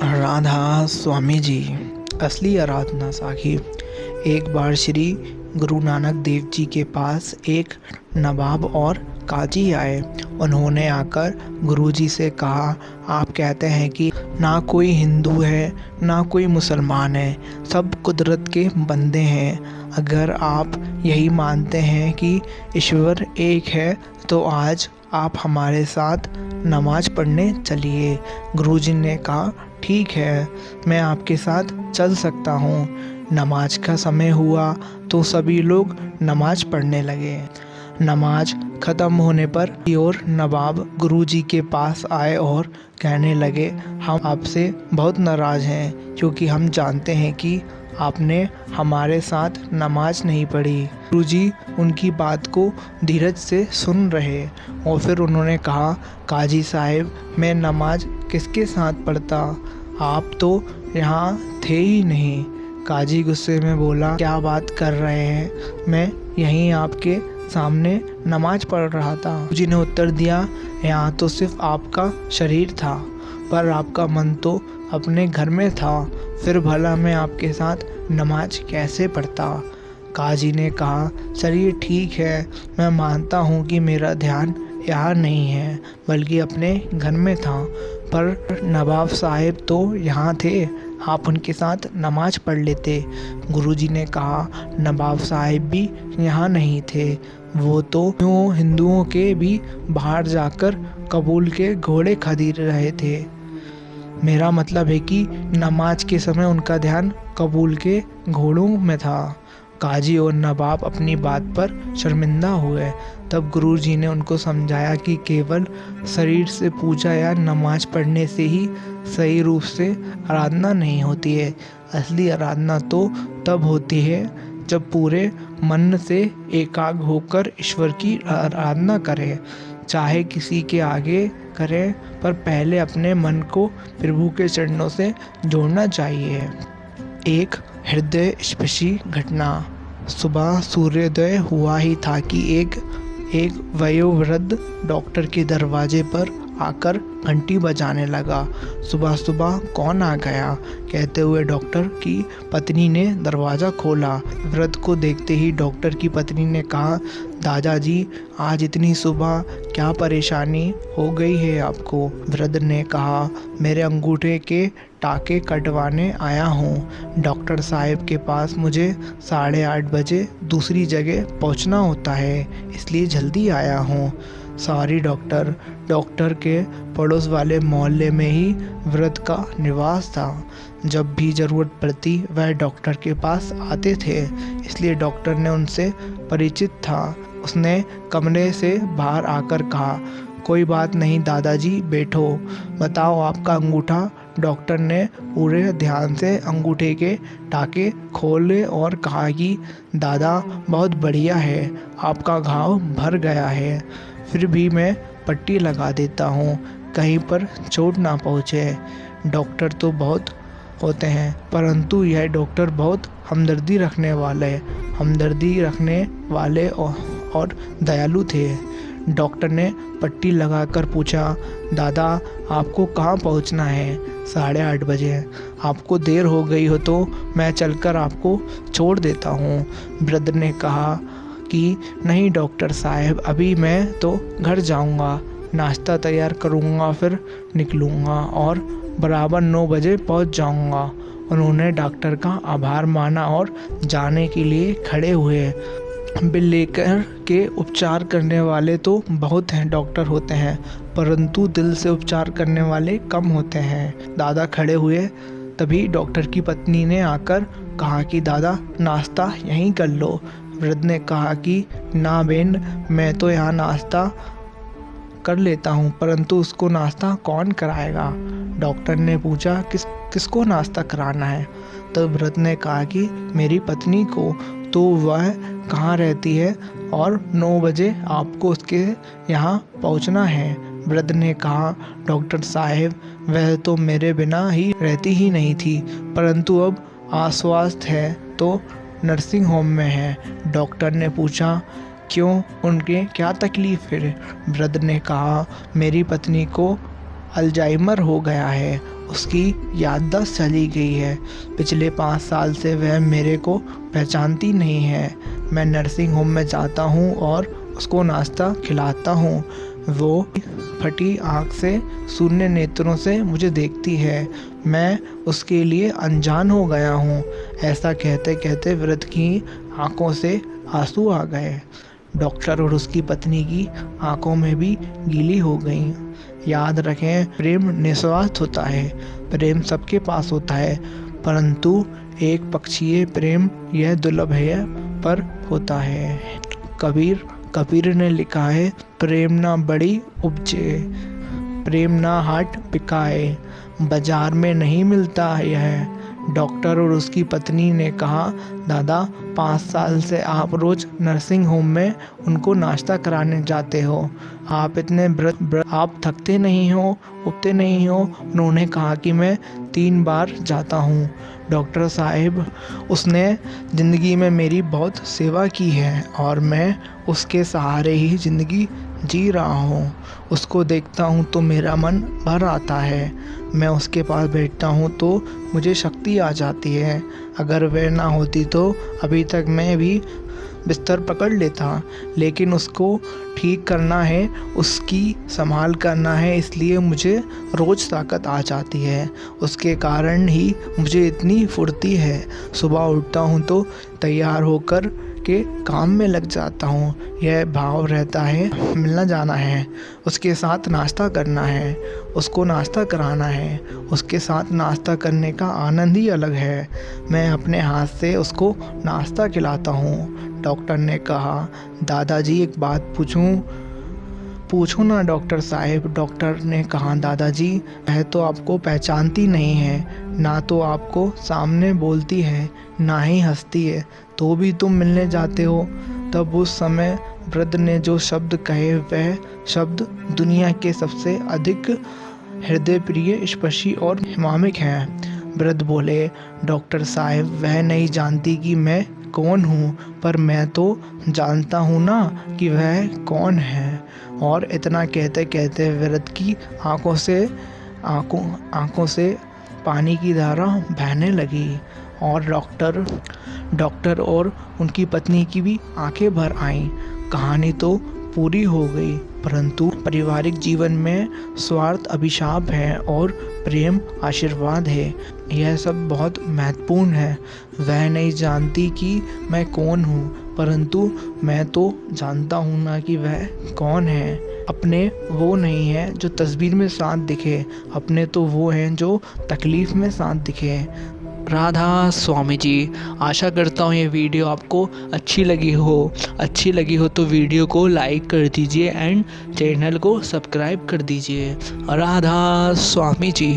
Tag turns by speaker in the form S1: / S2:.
S1: राधा स्वामी जी असली आराधना साखी। एक बार श्री गुरु नानक देव जी के पास एक नवाब और काजी आए। उन्होंने आकर गुरु जी से कहा, आप कहते हैं कि ना कोई हिंदू है ना कोई मुसलमान है, सब कुदरत के बंदे हैं। अगर आप यही मानते हैं कि ईश्वर एक है तो आज आप हमारे साथ नमाज पढ़ने चलिए। गुरुजी ने कहा, ठीक है, मैं आपके साथ चल सकता हूँ। नमाज का समय हुआ तो सभी लोग नमाज पढ़ने लगे। नमाज ख़त्म होने पर और नवाब गुरुजी के पास आए और कहने लगे, हम आपसे बहुत नाराज़ हैं क्योंकि हम जानते हैं कि आपने हमारे साथ नमाज नहीं पढ़ी। गुरुजी उनकी बात को धीरज से सुन रहे और फिर उन्होंने कहा, काजी साहब, मैं नमाज किसके साथ पढ़ता, आप तो यहाँ थे ही नहीं। काजी गुस्से में बोला, क्या बात कर रहे हैं, मैं यहीं आपके सामने नमाज पढ़ रहा था। गुरुजी ने उत्तर दिया, यहाँ तो सिर्फ आपका शरीर था पर आपका मन तो अपने घर में था, फिर भला मैं आपके साथ नमाज कैसे पढ़ता। काजी ने कहा, चलिए ठीक है, मैं मानता हूँ कि मेरा ध्यान यहाँ नहीं है बल्कि अपने घर में था, पर नवाब साहब तो यहाँ थे, आप उनके साथ नमाज पढ़ लेते। गुरुजी ने कहा, नवाब साहब भी यहाँ नहीं थे, वो तो हिंदुओं के भी बाहर जाकर कबूल के घोड़े खरीद रहे थे। मेरा मतलब है कि नमाज के समय उनका ध्यान कबूल के घोड़ों में था। काजी और नवाब अपनी बात पर शर्मिंदा हुए। तब गुरुजी ने उनको समझाया कि केवल शरीर से पूजा या नमाज पढ़ने से ही सही रूप से आराधना नहीं होती है। असली आराधना तो तब होती है जब पूरे मन से एकाग्र होकर ईश्वर की आराधना करें। चाहे किसी के आगे करें, पर पहले अपने मन को प्रभु के चरणों से जोड़ना चाहिए। एक हृदय स्पर्शी घटना। सुबह सूर्योदय हुआ ही था कि एक वयोवृद्ध डॉक्टर के दरवाजे पर आकर घंटी बजाने लगा। सुबह सुबह कौन आ गया, कहते हुए डॉक्टर की पत्नी ने दरवाज़ा खोला। वृद्ध को देखते ही डॉक्टर की पत्नी ने कहा, दादाजी, आज इतनी सुबह क्या परेशानी हो गई है आपको। वृद्ध ने कहा, मेरे अंगूठे के टाके कटवाने आया हूँ। डॉक्टर साहब के पास मुझे 8:30 बजे दूसरी जगह पहुँचना होता है, इसलिए जल्दी आया हूँ। Sorry doctor. डॉक्टर के पड़ोस वाले मोहल्ले में ही वृद्ध का निवास था। जब भी ज़रूरत पड़ती वह डॉक्टर के पास आते थे, इसलिए डॉक्टर ने उनसे परिचित था। उसने कमरे से बाहर आकर कहा, कोई बात नहीं दादाजी, बैठो, बताओ आपका अंगूठा। डॉक्टर ने पूरे ध्यान से अंगूठे के टाके खोले और कहा कि दादा, बहुत बढ़िया है, आपका घाव भर गया है, फिर भी मैं पट्टी लगा देता हूँ, कहीं पर चोट ना पहुँचे। डॉक्टर तो बहुत होते हैं, परंतु यह डॉक्टर बहुत हमदर्दी रखने वाले और दयालु थे। डॉक्टर ने पट्टी लगाकर पूछा, दादा, आपको कहाँ पहुँचना है। 8:30 बजे। आपको देर हो गई हो तो मैं चलकर आपको छोड़ देता हूँ। वृद्ध ने कहा कि नहीं डॉक्टर साहब, अभी मैं तो घर जाऊँगा, नाश्ता तैयार करूँगा, फिर निकलूँगा और बराबर 9 बजे पहुँच जाऊँगा। उन्होंने डॉक्टर का आभार माना और जाने के लिए खड़े हुए। बिल लेकर के उपचार करने वाले तो बहुत हैं डॉक्टर होते हैं, परंतु दिल से उपचार करने वाले कम होते हैं। दादा खड़े हुए, तभी डॉक्टर की पत्नी ने आकर कहा कि दादा, नाश्ता यहीं कर लो। वृद्ध ने कहा कि ना बेन, मैं तो यहाँ नाश्ता कर लेता हूँ, परंतु उसको नाश्ता कौन कराएगा। डॉक्टर ने पूछा, किसको नाश्ता कराना है। तो वृद्ध ने कहा कि मेरी पत्नी को, तो वह कहाँ रहती है और 9 बजे आपको उसके यहाँ पहुँचना है। वृद्ध ने कहा, डॉक्टर साहब, वह तो मेरे बिना ही रहती ही नहीं थी, परंतु अब अस्वस्थ है तो नर्सिंग होम में है। डॉक्टर ने पूछा, क्यों, उनके क्या तकलीफ़ है। वृद्ध ने कहा, मेरी पत्नी को अल्जाइमर हो गया है, उसकी याददाश्त चली गई है। पिछले 5 साल से वह मेरे को पहचानती नहीं है। मैं नर्सिंग होम में जाता हूँ और उसको नाश्ता खिलाता हूँ। वो फटी आँख से, शून्य नेत्रों से मुझे देखती है। मैं उसके लिए अनजान हो गया हूँ। ऐसा कहते कहते वृद्ध की आंखों से आंसू आ गए। डॉक्टर और उसकी पत्नी की आंखों में भी गीली हो गई। याद रखें, प्रेम निस्वार्थ होता है। प्रेम सबके पास होता है, परंतु एक पक्षीय प्रेम यह दुर्लभ है पर होता है। कबीर ने लिखा है, प्रेम ना बड़ी उपजे, प्रेम ना हाट बिकाए, बाजार में नहीं मिलता यह। डॉक्टर और उसकी पत्नी ने कहा, दादा 5 साल से आप रोज नर्सिंग होम में उनको नाश्ता कराने जाते हो। आप इतने आप थकते नहीं हो, उबते नहीं हो। उन्होंने कहा कि मैं 3 बार जाता हूँ। डॉक्टर साहब, उसने ज़िंदगी में मेरी बहुत सेवा की है और मैं उसके सहारे ही ज़िंदगी जी रहा हूँ। उसको देखता हूँ तो मेरा मन भर आता है। मैं उसके पास बैठता हूँ तो मुझे शक्ति आ जाती है। अगर वह ना होती तो अभी तक मैं भी बिस्तर पकड़ लेता। लेकिन उसको ठीक करना है, उसकी संभाल करना है, इसलिए मुझे रोज़ ताकत आ जाती है। उसके कारण ही मुझे इतनी फुर्ती है। सुबह उठता हूँ तो तैयार होकर के काम में लग जाता हूँ। यह भाव रहता है, मिलना जाना है, उसके साथ नाश्ता करना है, उसको नाश्ता कराना है। उसके साथ नाश्ता करने का आनंद ही अलग है। मैं अपने हाथ से उसको नाश्ता खिलाता हूँ। डॉक्टर ने कहा, दादाजी एक बात पूछूं? पूछो ना डॉक्टर साहब। डॉक्टर ने कहा, दादाजी वह तो आपको पहचानती नहीं है, ना तो आपको सामने बोलती है, ना ही हंसती है, तो भी तुम मिलने जाते हो। तब उस समय वृद्ध ने जो शब्द कहे, वह शब्द दुनिया के सबसे अधिक हृदय प्रिय, स्पर्शी और मार्मिक हैं। वृद्ध बोले, डॉक्टर साहब, वह नहीं जानती कि मैं कौन हूँ, पर मैं तो जानता हूँ ना कि वह कौन है। और इतना कहते कहते वृद्ध की आंखों से पानी की धारा बहने लगी और डॉक्टर और उनकी पत्नी की भी आंखें भर आईं। कहानी तो पूरी हो गई, परंतु पारिवारिक जीवन में स्वार्थ अभिशाप है और प्रेम आशीर्वाद है। यह सब बहुत महत्वपूर्ण है। वह नहीं जानती कि मैं कौन हूँ, परंतु मैं तो जानता हूँ ना कि वह कौन है। अपने वो नहीं है जो तस्वीर में साथ दिखे, अपने तो वो हैं जो तकलीफ़ में साथ दिखे। राधा स्वामी जी। आशा करता हूँ ये वीडियो आपको अच्छी लगी हो तो वीडियो को लाइक कर दीजिए एंड चैनल को सब्सक्राइब कर दीजिए। राधा स्वामी जी।